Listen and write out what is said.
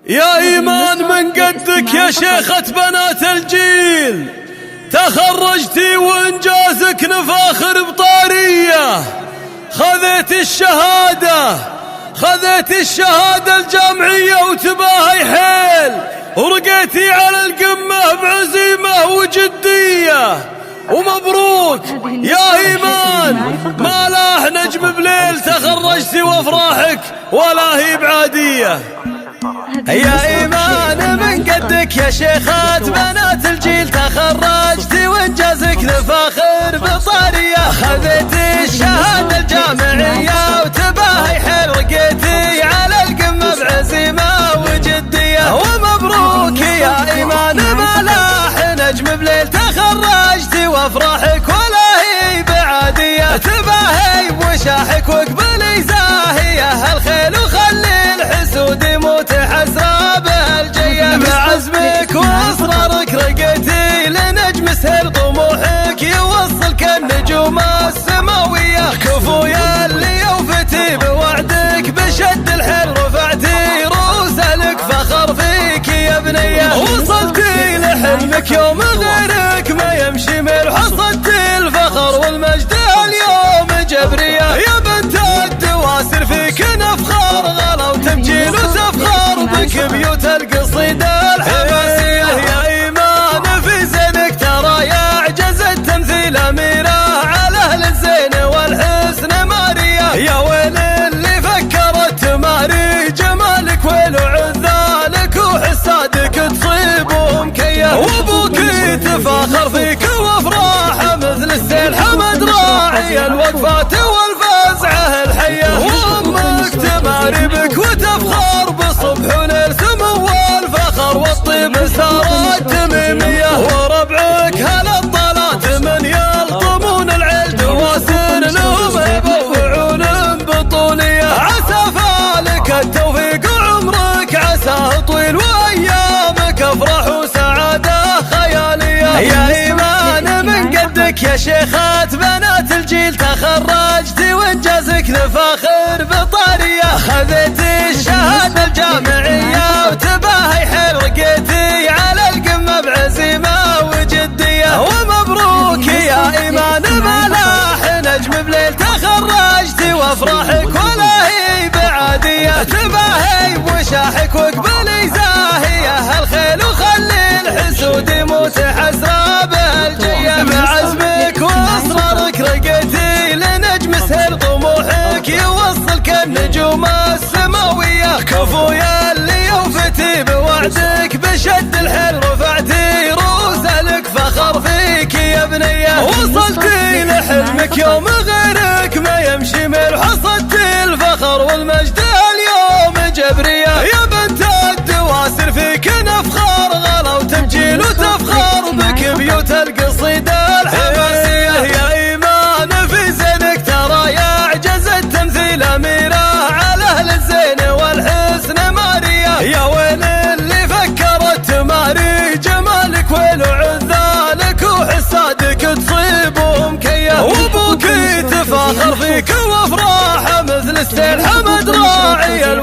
يا إيمان من قدك يا شيخة بنات الجيل، تخرجتي وإنجازك نفاخر بطارية. خذيت الشهادة الجامعية وتباهي حيل، ورقيتي على القمة بعزيمة وجدية. ومبروك يا إيمان، ما لاح نجم بليل تخرجتي وافراحك ولا هي بعادية. يا إيمان من قدك يا شيخات بنات الجيل، تخرجتي وإنجازك نفاخر بطارية. خذيت الشهادة الجامعية وتباهي حيل، رقيتي على القمة بعزيمة وجدية. ومبروك يا إيمان، ما لاح نجم بليل تخرجتي وافراحك ولا هي بعادية. تباهي بوشاحك واقبلي زاهية هالخيل، وخلي الحسود يموت حسرة بالجية. بعزمك واصرارك رقيتي لنجم سهر، طموحك يوصل كالنجوم السماوية. كفو يا اللي يوفتي بوعدك بشد الحيل، رفعتي روسك فخر فيك يا بنية. وصلتي لحلمك يوم غيرك ما يمشي ميل، حصلتي الفخر والمجد اليوم جبرية. يا بنت الدواسر فيك نفخر، غلا وتبجيل وتفخر بك بيوت القصيدة الحماسية. يا إيمان في زينك ترى يعجز التمثيل، أميرة على أهل الزين والحسن مارية. يا ويل اللي فكرت تماري جمالك، ويل عذالك وحسادك تصيبهم كيه. وابوك يتفاخر فيك وافراحه مثل السيل، حمد راعي الوقفات والفزعه الحيه. وامك تماري بك وتفخر بالصبح وليل، سمو والفخر والطيب سارت تميميه. وربعك هالطلات من يلطمون العيل، دواسر لهم هبه وعلم بطوليه. عسى فالك التوفيق وعمرك عساه طويل، وايامك افراح وسعاده خياليه. يا إيمان من قدك يا شيخات بنات الجيل، تخرجتي وإنجازك نفاخر بطارية. خذيت الشهادة الجامعية وتباهي حيل، رقيتي على القمة بعزيمة وجدية. ومبروك يا إيمان، ما لاح نجم بليل تخرجتي وافراحك ولا هي بعادية. تباهي بوشاحك واقبلي زاهية هالخيل، وخلي الحسود يموت حسرة بالجية. بعزمك واصرارك رقيتي لنجم سهر، طموحك يوصل كالنجوم السماوية. كفو يا اللي يوفتي بوعدك بشد الحيل، رفعتي روسك فخر فيك يا بنية. وصلتي لحلمك يوم غيرك ما يمشي ميل، حصلتي الفخر والمجد اليوم جبرية. يا بنت الدواسر فيك نفخر، غلا وتبجيل وتفخر بك بيوت القصيدة الحماسية. يا إيمان في زينك ترى يعجز التمثيل، أميرة على أهل الزين والحسن مارية. يا ويل اللي فكرت تماري جمالك، ويل عذالك وحسادك تصيبهم كيه. وابوك يتفاخر فيك وافراحه مثل السيل، حمد راعي